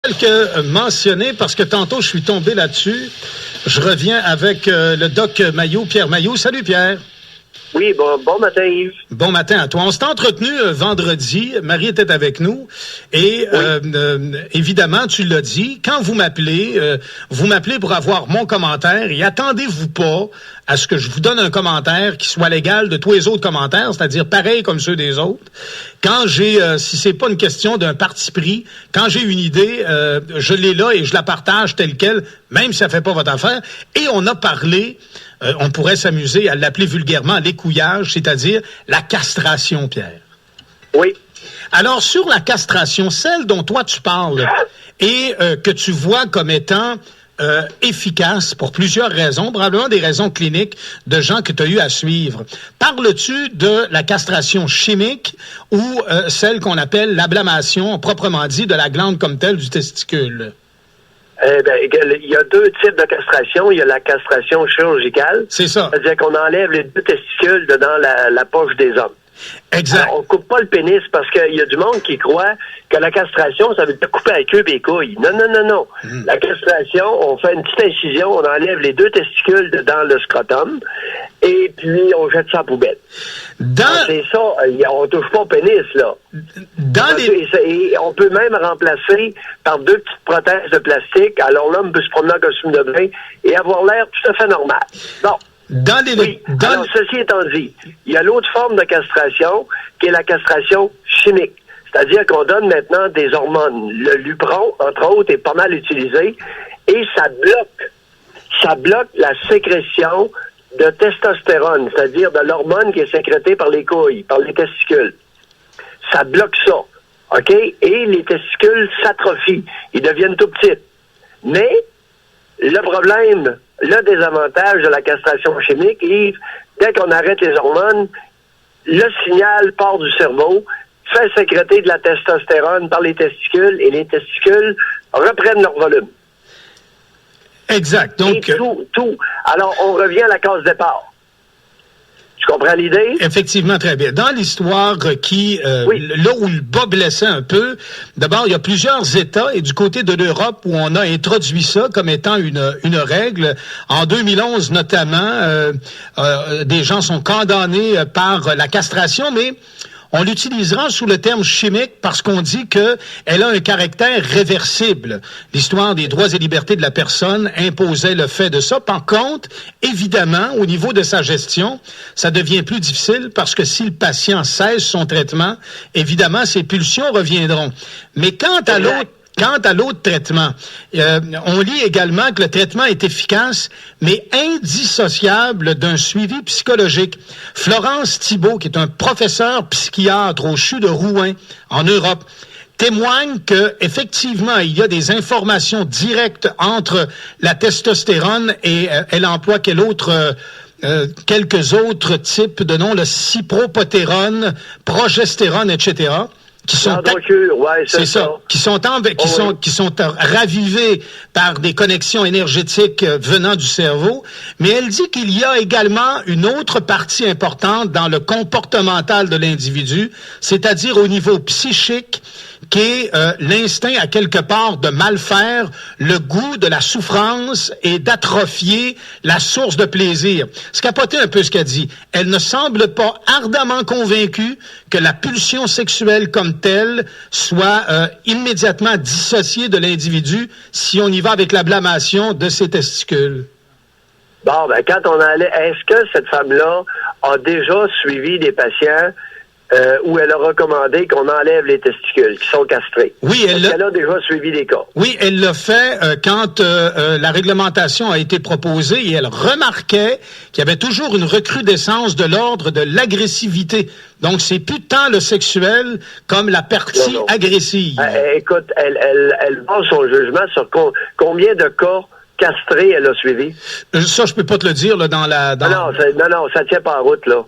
Que mentionner, parce que tantôt je suis tombé là-dessus. Je reviens avec le doc Mailloux, Pierre Mailloux. Salut Pierre. Oui, bon matin Yves. Bon matin à toi. On s'est entretenu vendredi. Marie était avec nous. Et évidemment, tu l'as dit, quand vous m'appelez pour avoir mon commentaire et attendez-vous pas à ce que je vous donne un commentaire qui soit l'égal de tous les autres commentaires, c'est-à-dire pareil comme ceux des autres. Quand j'ai, si c'est pas une question d'un parti pris, quand j'ai une idée, je l'ai là et je la partage telle quelle, même si ça fait pas votre affaire. Et on a parlé, on pourrait s'amuser à l'appeler vulgairement l'écouillage, c'est-à-dire la castration, Pierre. Oui. Alors, sur la castration, celle dont toi tu parles et que tu vois comme étant efficace pour plusieurs raisons, probablement des raisons cliniques de gens que tu as eu à suivre. Parles-tu de la castration chimique ou celle qu'on appelle l'ablamation, proprement dit, de la glande comme telle du testicule? Il y a deux types de castration. Il y a la castration chirurgicale. C'est ça. C'est-à-dire qu'on enlève les deux testicules de dans la poche des hommes. Exact. Alors, on coupe pas le pénis parce qu'il y a du monde qui croit que la castration, ça veut dire couper la queue et les couilles. Non. La castration, on fait une petite incision, on enlève les deux testicules dans le scrotum et puis on jette ça à la poubelle. C'est ça, on touche pas au pénis, là. Et on peut même remplacer par deux petites prothèses de plastique. Alors l'homme peut se promener en costume de bain et avoir l'air tout à fait normal. Bon. Alors, ceci étant dit, il y a l'autre forme de castration qui est la castration chimique. C'est-à-dire qu'on donne maintenant des hormones. Le Lupron, entre autres, est pas mal utilisé et ça bloque la sécrétion de testostérone, c'est-à-dire de l'hormone qui est sécrétée par les couilles, par les testicules. Ça bloque ça, OK? Et les testicules s'atrophient. Ils deviennent tout petits. Mais le problème, le désavantage de la castration chimique, Yves, dès qu'on arrête les hormones, le signal part du cerveau, fait sécréter de la testostérone par les testicules et les testicules reprennent leur volume. Exact. Donc, et tout. Alors, on revient à la case départ. Tu comprends l'idée? Effectivement, très bien. Dans l'histoire là où le bas blessait un peu, d'abord, il y a plusieurs États, et du côté de l'Europe, où on a introduit ça comme étant une règle. En 2011, notamment, des gens sont condamnés par la castration, mais on l'utilisera sous le terme chimique parce qu'on dit qu'elle a un caractère réversible. L'histoire des droits et libertés de la personne imposait le fait de ça. Par contre, évidemment, au niveau de sa gestion, ça devient plus difficile parce que si le patient cesse son traitement, évidemment, ses pulsions reviendront. Mais quant à l'autre traitement, on lit également que le traitement est efficace, mais indissociable d'un suivi psychologique. Florence Thibault, qui est un professeur psychiatre au CHU de Rouen, en Europe, témoigne que effectivement il y a des informations directes entre la testostérone et elle emploie quelques autres types de noms, le cypropotérone, progestérone, etc., qui sont ravivés par des connexions énergétiques venant du cerveau, mais elle dit qu'il y a également une autre partie importante dans le comportemental de l'individu, c'est-à-dire au niveau psychique, qui est l'instinct à quelque part de mal faire, le goût de la souffrance et d'atrophier la source de plaisir. C'est capoté un peu ce qu'elle dit. Elle ne semble pas ardemment convaincue que la pulsion sexuelle comme telle soit immédiatement dissociée de l'individu si on y va avec l'ablamation de ses testicules. Bon, quand on allait, est-ce que cette femme-là a déjà suivi des patients où elle a recommandé qu'on enlève les testicules qui sont castrés? Oui, elle a déjà suivi des cas. Oui, elle l'a fait quand la réglementation a été proposée et elle remarquait qu'il y avait toujours une recrudescence de l'ordre de l'agressivité. Donc, c'est plus tant le sexuel comme la partie agressive. Écoute, elle base son jugement sur combien de cas castrés elle a suivi? Ça, je peux pas te le dire là, Non, ça tient pas en route, là.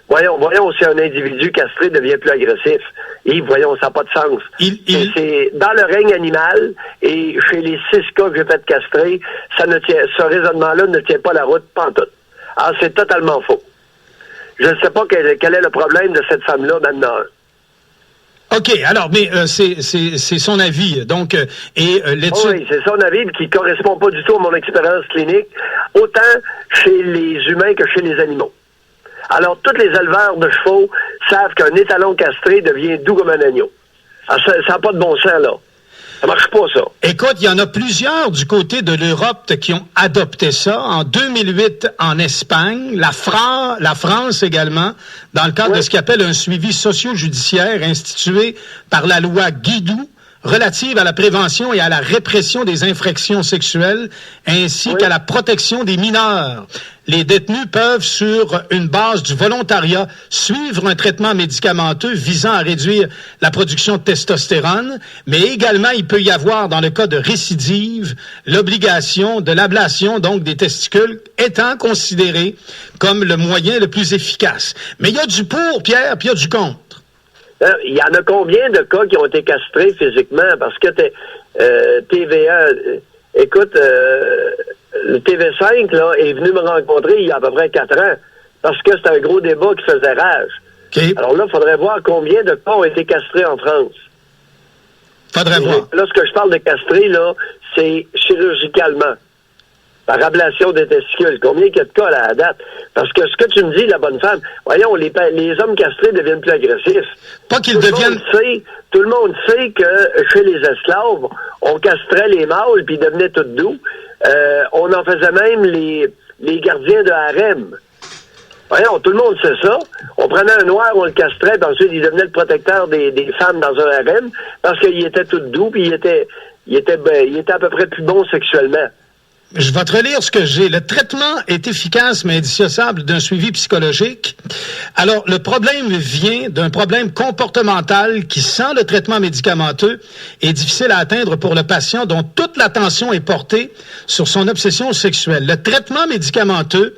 Voyons si un individu castré devient plus agressif. Et voyons, ça n'a pas de sens. C'est dans le règne animal, et chez les 6 cas que j'ai fait castrer, ce raisonnement-là ne tient pas la route, pantoute. Alors, c'est totalement faux. Je ne sais pas quel est le problème de cette femme-là maintenant. OK, alors, mais c'est son avis. Donc, l'étude... Oui, c'est son avis qui correspond pas du tout à mon expérience clinique, autant chez les humains que chez les animaux. Alors, tous les éleveurs de chevaux savent qu'un étalon castré devient doux comme un agneau. Alors, ça n'a pas de bon sens, là. Ça marche pas, ça. Écoute, il y en a plusieurs du côté de l'Europe qui ont adopté ça. En 2008, en Espagne, la France également, dans le cadre de ce qu'on appelle un suivi socio-judiciaire institué par la loi Guidou, relative à la prévention et à la répression des infractions sexuelles, ainsi qu'à la protection des mineurs. Les détenus peuvent, sur une base du volontariat, suivre un traitement médicamenteux visant à réduire la production de testostérone, mais également, il peut y avoir, dans le cas de récidive, l'obligation de l'ablation, donc des testicules, étant considérée comme le moyen le plus efficace. Mais il y a du pour, Pierre, puis il y a du contre. Il y en a combien de cas qui ont été castrés physiquement? Parce que TVA, écoute, le TV5 là, est venu me rencontrer il y a à peu près 4 ans parce que c'était un gros débat qui faisait rage. Okay. Alors là, il faudrait voir combien de cas ont été castrés en France. Faudrait voir. Là, ce que je parle de castrés, là, c'est chirurgicalement. Par ablation des testicules. Combien il y a de cas à la date? Parce que ce que tu me dis, la bonne femme, voyons, les hommes castrés deviennent plus agressifs. Pas qu'ils deviennent... Tout le monde sait que chez les esclaves, on castrait les mâles puis ils devenaient tout doux. On en faisait même les gardiens de harem. Voyons, tout le monde sait ça. On prenait un noir, on le castrait, puis ensuite il devenait le protecteur des femmes dans un harem parce qu'il était tout doux puis il était à peu près plus bon sexuellement. Je vais te relire ce que j'ai. Le traitement est efficace mais indissociable d'un suivi psychologique. Alors, le problème vient d'un problème comportemental qui, sans le traitement médicamenteux, est difficile à atteindre pour le patient dont toute l'attention est portée sur son obsession sexuelle. Le traitement médicamenteux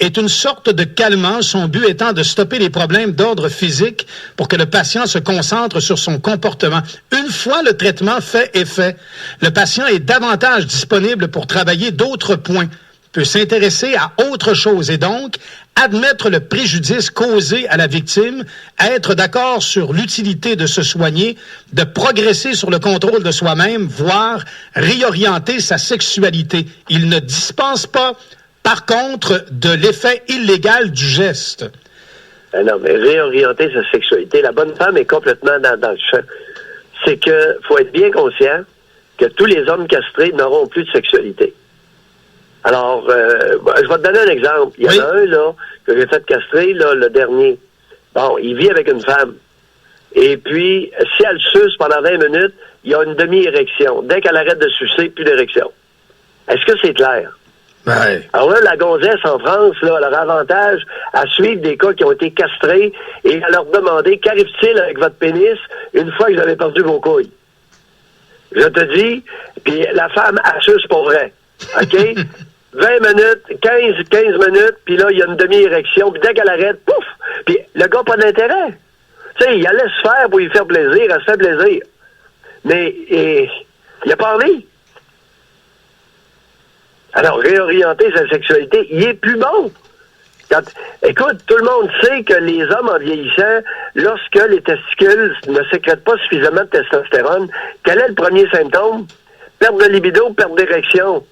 est une sorte de calmant, son but étant de stopper les problèmes d'ordre physique pour que le patient se concentre sur son comportement. Une fois le traitement fait effet, le patient est davantage disponible pour travailler d'autres points, peut s'intéresser à autre chose et donc admettre le préjudice causé à la victime, être d'accord sur l'utilité de se soigner, de progresser sur le contrôle de soi-même, voire réorienter sa sexualité. Il ne dispense pas, par contre, de l'effet illégal du geste. Non, mais réorienter sa sexualité, la bonne femme est complètement dans le champ. C'est que faut être bien conscient que tous les hommes castrés n'auront plus de sexualité. Alors, je vais te donner un exemple. Il y en a un, là, que j'ai fait castrer, là, le dernier. Bon, il vit avec une femme. Et puis, si elle suce pendant 20 minutes, il y a une demi-érection. Dès qu'elle arrête de sucer, plus d'érection. Est-ce que c'est clair? Ouais. Alors là, la gonzesse en France, là, elle a avantage à suivre des cas qui ont été castrés et à leur demander qu'arrive-t-il avec votre pénis une fois que vous avez perdu vos couilles. Je te dis, puis la femme assuce pour vrai. OK? 20 minutes, 15 minutes, puis là, il y a une demi-érection, puis dès qu'elle arrête, pouf! Puis le gars, pas d'intérêt. Tu sais, il la laisse faire pour lui faire plaisir, elle se fait plaisir. Mais il a pas envie. Alors, réorienter sa sexualité, il est plus bon. Écoute, tout le monde sait que les hommes, en vieillissant, lorsque les testicules ne sécrètent pas suffisamment de testostérone, quel est le premier symptôme? Perte de libido, perte d'érection.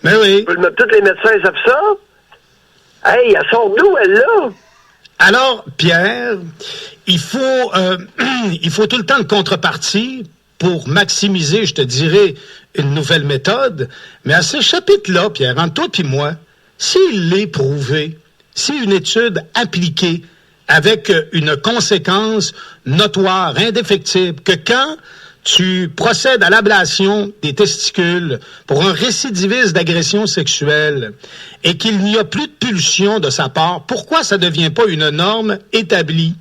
Mais oui. Tous les médecins savent ça. Hey, elle sort d'où, elle-là? Alors, Pierre, il faut tout le temps de contrepartie pour maximiser, je te dirais, une nouvelle méthode. Mais à ce chapitre-là, Pierre, entre toi et moi, s'il est prouvé, si une étude appliquée avec une conséquence notoire, indéfectible, que quand tu procèdes à l'ablation des testicules pour un récidiviste d'agression sexuelle et qu'il n'y a plus de pulsion de sa part, pourquoi ça ne devient pas une norme établie?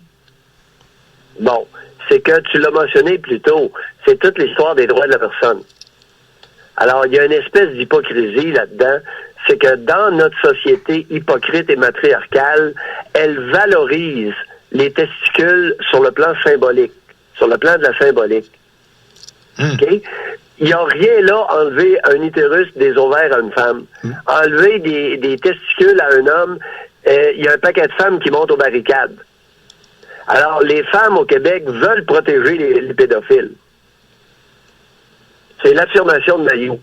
Bon, c'est que tu l'as mentionné plus tôt, c'est toute l'histoire des droits de la personne. Alors, il y a une espèce d'hypocrisie là-dedans, c'est que dans notre société hypocrite et matriarcale, elle valorise les testicules sur le plan symbolique, sur le plan de la symbolique. Okay? Il n'y a rien là, enlever un utérus des ovaires à une femme. Enlever des testicules à un homme, il y a un paquet de femmes qui montent aux barricades. Alors, les femmes au Québec veulent protéger les pédophiles. C'est l'affirmation de Maillot.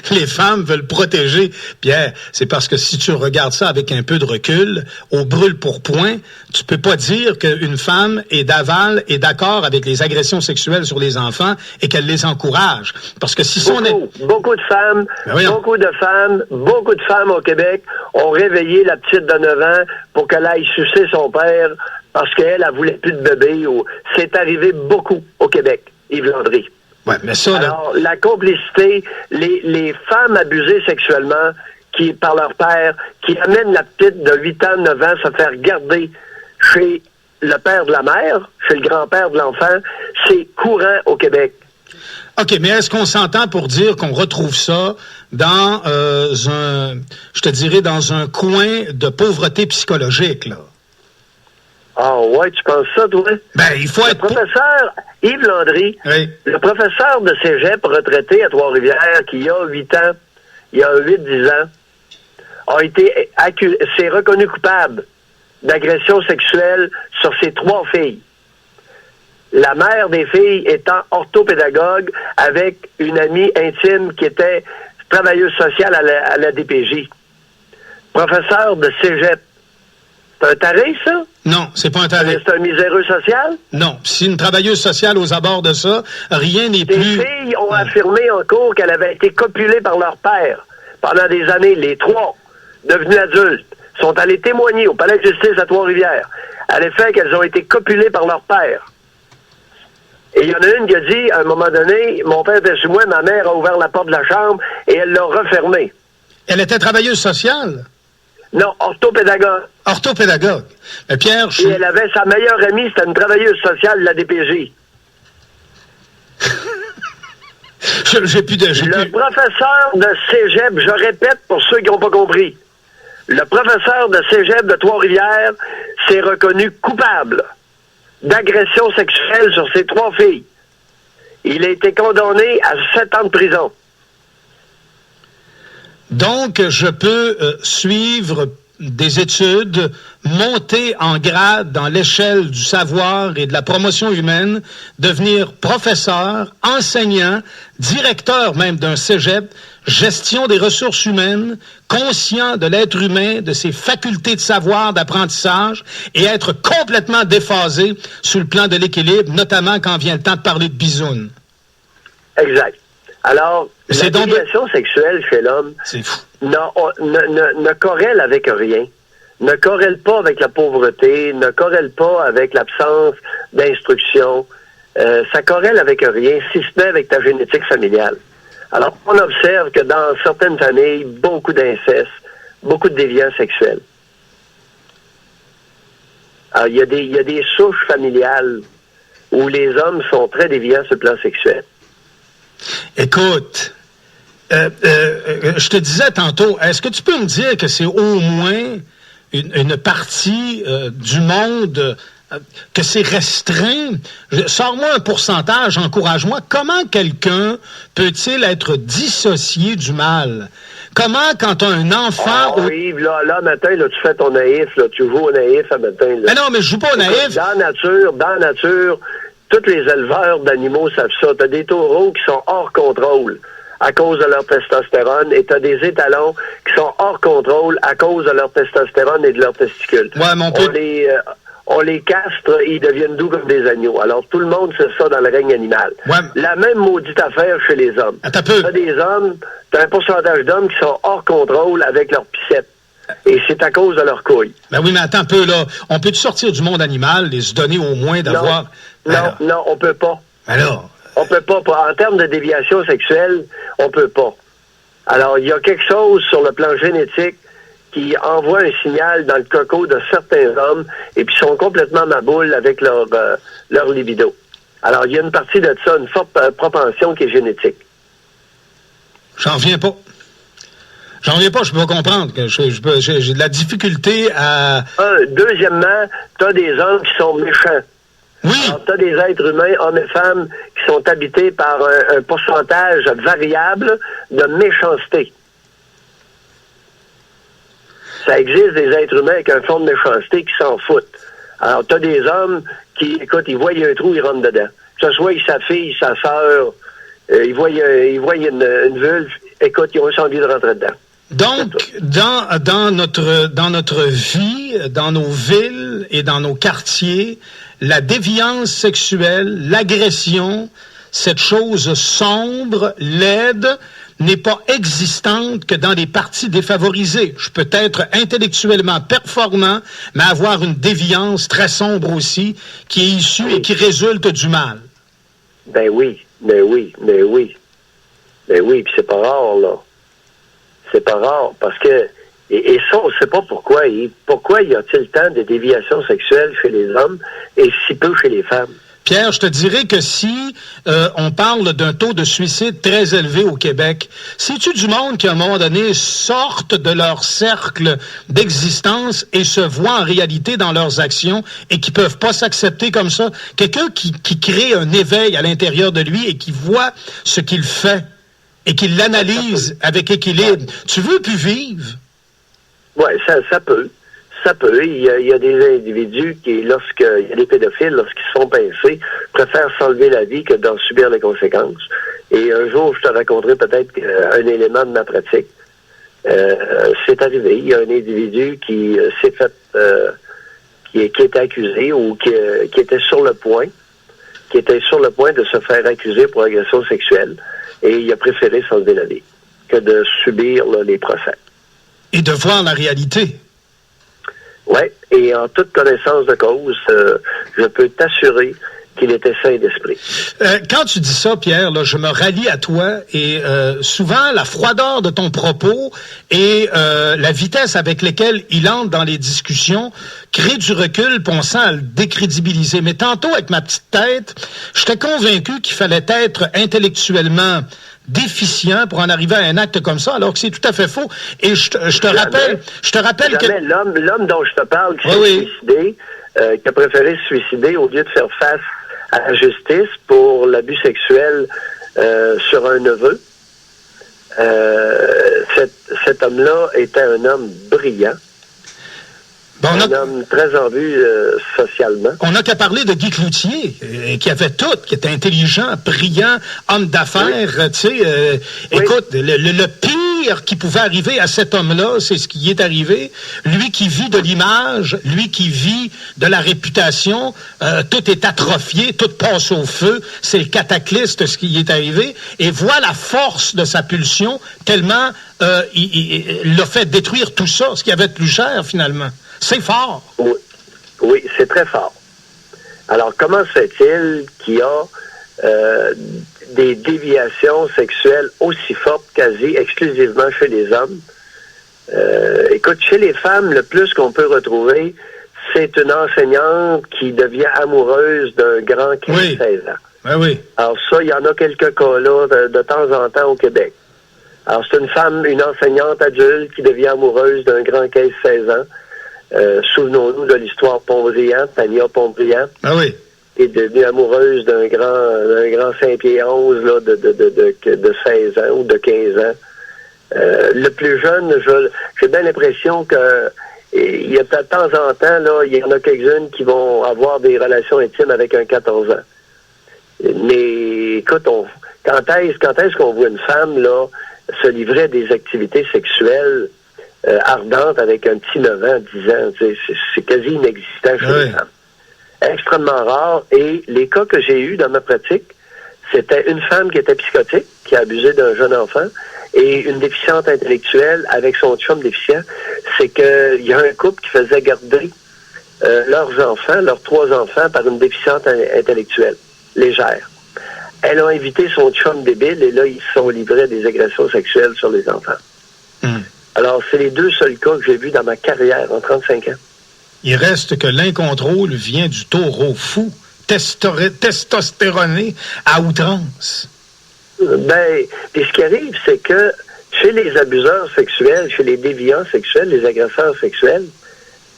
Les femmes veulent protéger. Pierre, c'est parce que si tu regardes ça avec un peu de recul, au brûle-pourpoint, tu peux pas dire qu'une femme est d'aval et d'accord avec les agressions sexuelles sur les enfants et qu'elle les encourage. Parce que si beaucoup de femmes, beaucoup de femmes au Québec ont réveillé la petite de 9 ans pour qu'elle aille sucer son père parce qu'elle voulait plus de bébé. C'est arrivé beaucoup au Québec, Yves Landry. Ouais, mais ça, alors, la complicité, les femmes abusées sexuellement par leur père, qui amènent la petite de 8 ans, 9 ans se faire garder chez le père de la mère, chez le grand-père de l'enfant, c'est courant au Québec. OK, mais est-ce qu'on s'entend pour dire qu'on retrouve ça dans dans un coin de pauvreté psychologique, là? Ah ouais, tu penses ça, toi? Ben, il faut être... Professeur Yves Landry, oui. Le professeur de cégep retraité à Trois-Rivières, qui a 8 ans, il y a 8-10 ans, s'est reconnu coupable d'agression sexuelle sur ses 3 filles. La mère des filles étant orthopédagogue avec une amie intime qui était travailleuse sociale à la DPJ. Professeur de cégep. C'est un taré, ça? Non, c'est pas un taré. C'est un miséreux social? Non. Si une travailleuse sociale aux abords de ça, rien n'est plus... Les filles ont affirmé en cours qu'elles avaient été copulées par leur père pendant des années. Les 3, devenus adultes, sont allés témoigner au palais de justice à Trois-Rivières à l'effet qu'elles ont été copulées par leur père. Et il y en a une qui a dit, à un moment donné, mon père était chez moi, ma mère a ouvert la porte de la chambre et elle l'a refermée. Elle était travailleuse sociale? Non, orthopédagogue. Orthopédagogue. Mais Pierre, Et elle avait sa meilleure amie, c'était une travailleuse sociale de la DPJ. Le professeur de cégep, je répète pour ceux qui n'ont pas compris, le professeur de cégep de Trois-Rivières s'est reconnu coupable d'agression sexuelle sur ses 3 filles. Il a été condamné à 7 ans de prison. Donc, je peux suivre des études, monter en grade dans l'échelle du savoir et de la promotion humaine, devenir professeur, enseignant, directeur même d'un cégep, gestion des ressources humaines, conscient de l'être humain, de ses facultés de savoir, d'apprentissage, et être complètement déphasé sur le plan de l'équilibre, notamment quand vient le temps de parler de bisounes. Exact. Alors, la déviation sexuelle chez l'homme ne corrèle avec rien. Ne corrèle pas avec la pauvreté, ne corrèle pas avec l'absence d'instruction. Ça corrèle avec rien, si ce n'est avec ta génétique familiale. Alors, on observe que dans certaines familles, beaucoup d'inceste, beaucoup de déviance sexuelle. Alors, il y a des souches familiales où les hommes sont très déviants sur le plan sexuel. Écoute, je te disais tantôt, est-ce que tu peux me dire que c'est au moins une partie du monde que c'est restreint? Sors-moi un pourcentage, encourage-moi. Comment quelqu'un peut-il être dissocié du mal? Comment, quand un enfant... Oui, là, matin, là, tu fais ton naïf, là, tu joues au naïf à matin. Là. Mais non, mais je joue pas au naïf. Dans la nature, tous les éleveurs d'animaux savent ça. T'as des taureaux qui sont hors contrôle à cause de leur testostérone et t'as des étalons qui sont hors contrôle à cause de leur testostérone et de leurs testicules. Ouais, on les castre et ils deviennent doux comme des agneaux. Alors, tout le monde sait ça dans le règne animal. Ouais. La même maudite affaire chez les hommes. T'as un pourcentage d'hommes qui sont hors contrôle avec leurs pissettes. Et c'est à cause de leurs couilles. Ben oui, mais attends un peu, là. On peut sortir du monde animal et se donner au moins d'avoir... Non, on peut pas. Alors... On peut pas. En termes de déviation sexuelle, on peut pas. Alors, il y a quelque chose sur le plan génétique qui envoie un signal dans le coco de certains hommes et puis sont complètement maboules avec leur libido. Alors, il y a une partie de ça, une forte propension qui est génétique. J'en reviens pas. Je peux pas comprendre. Que j'ai de la difficulté à... Deuxièmement, t'as des hommes qui sont méchants. Oui. Alors, t'as des êtres humains, hommes et femmes, qui sont habités par un pourcentage variable de méchanceté. Ça existe des êtres humains avec un fond de méchanceté qui s'en foutent. Alors, t'as des hommes qui, écoute, ils voient un trou, ils rentrent dedans. Que ce soit sa fille, sa sœur, ils voient une vulve, écoute, ils ont juste envie de rentrer dedans. Donc, dans notre vie, dans nos villes et dans nos quartiers, la déviance sexuelle, l'agression, cette chose sombre, laide, n'est pas existante que dans les parties défavorisées. Je peux être intellectuellement performant, mais avoir une déviance très sombre aussi, qui est issue et qui résulte du mal. Ben oui, puis c'est pas rare, là. C'est pas rare, parce que, et ça, on ne sait pas pourquoi. Pourquoi y a-t-il tant de déviations sexuelles chez les hommes et si peu chez les femmes? Pierre, je te dirais que si on parle d'un taux de suicide très élevé au Québec, c'est-tu du monde qui, à un moment donné, sortent de leur cercle d'existence et se voient en réalité dans leurs actions et qui peuvent pas s'accepter comme ça? Quelqu'un qui crée un éveil à l'intérieur de lui et qui voit ce qu'il fait et qui l'analyse avec équilibre. Tu veux plus vivre? Oui, ça peut. Ça peut. Il y a des individus qui, il y a des pédophiles, lorsqu'ils se font pincer, préfèrent s'enlever la vie que d'en subir les conséquences. Et un jour, je te raconterai peut-être un élément de ma pratique. C'est arrivé. Il y a un individu qui s'est fait, qui était accusé ou qui était sur le point de se faire accuser pour agression sexuelle. Et il a préféré s'enlever la vie que de subir les procès. Et de voir la réalité. Oui, et en toute connaissance de cause, je peux t'assurer qu'il était sain d'esprit. Quand tu dis ça, Pierre, là, je me rallie à toi et souvent la froideur de ton propos et la vitesse avec laquelle il entre dans les discussions crée du recul, puis on sent à le décrédibiliser. Mais tantôt, avec ma petite tête, j'étais convaincu qu'il fallait être intellectuellement déficient pour en arriver à un acte comme ça, alors que c'est tout à fait faux. Et je te rappelle que... L'homme dont je te parle, qui s'est suicidé, qui a préféré se suicider au lieu de faire face à la justice pour l'abus sexuel sur un neveu, cet homme-là était un homme brillant. Un homme très en vue socialement. On n'a qu'à parler de Guy Cloutier, qui avait tout, qui était intelligent, brillant, homme d'affaires, tu sais. Écoute, le pire qui pouvait arriver à cet homme-là, c'est ce qui est arrivé. Lui qui vit de l'image, lui qui vit de la réputation, tout est atrophié, tout passe au feu. C'est le cataclysme, ce qui est arrivé. Et voit la force de sa pulsion, tellement il l'a fait détruire tout ça, ce qui avait de plus cher, finalement. C'est fort. Oui, c'est très fort. Alors, comment se fait-il qu'il y a des déviations sexuelles aussi fortes, quasi exclusivement chez les hommes? Écoute, chez les femmes, le plus qu'on peut retrouver, c'est une enseignante qui devient amoureuse d'un grand 15-16 ans. Oui. Alors ça, il y en a quelques cas là de temps en temps au Québec. Alors, c'est une enseignante adulte qui devient amoureuse d'un grand 15-16 ans. Souvenons-nous de l'histoire Pont-Brillant, Tania Pont-Brillant. Ah oui. Est devenue amoureuse d'un grand 5 pieds 11 là, de 16 ans ou de 15 ans. Le plus jeune, j'ai bien l'impression que il y a de temps en temps, là, il y en a quelques-unes qui vont avoir des relations intimes avec un 14 ans. Mais écoute, quand est-ce qu'on voit une femme là se livrer à des activités sexuelles ardente avec un petit 9 ans, 10 ans. C'est quasi inexistant chez les femmes. Extrêmement rare. Et les cas que j'ai eus dans ma pratique, c'était une femme qui était psychotique, qui a abusé d'un jeune enfant, et une déficiente intellectuelle avec son chum déficient. C'est qu'il y a un couple qui faisait garder leurs 3 enfants, par une déficiente intellectuelle, légère. Elle a invité son chum débile, et là, ils se sont livrés à des agressions sexuelles sur les enfants. Alors, c'est les 2 seuls cas que j'ai vus dans ma carrière en 35 ans. Il reste que l'incontrôle vient du taureau fou, testostéroné à outrance. Puis ce qui arrive, c'est que chez les abuseurs sexuels, chez les déviants sexuels, les agresseurs sexuels,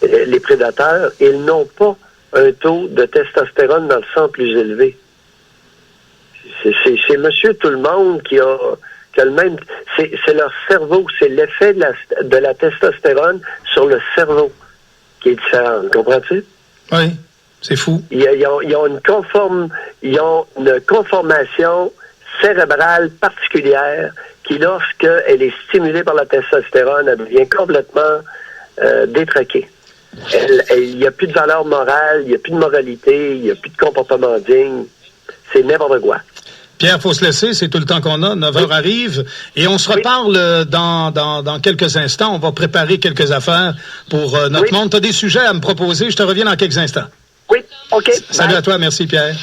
les prédateurs, ils n'ont pas un taux de testostérone dans le sang plus élevé. C'est monsieur tout le monde qui a le même, c'est leur cerveau, c'est l'effet de la testostérone sur le cerveau qui est différent. Comprends-tu? Oui, c'est fou. Ils ont une conformation cérébrale particulière qui, lorsqu'elle est stimulée par la testostérone, elle devient complètement détraquée. Il n'y a plus de valeur morale, il n'y a plus de moralité, il n'y a plus de comportement digne. C'est n'importe quoi. Pierre, faut se laisser, c'est tout le temps qu'on a. 9h arrive et on se reparle dans quelques instants. On va préparer quelques affaires pour notre monde. Tu as des sujets à me proposer, je te reviens dans quelques instants. Oui, OK. Salut à toi, merci Pierre.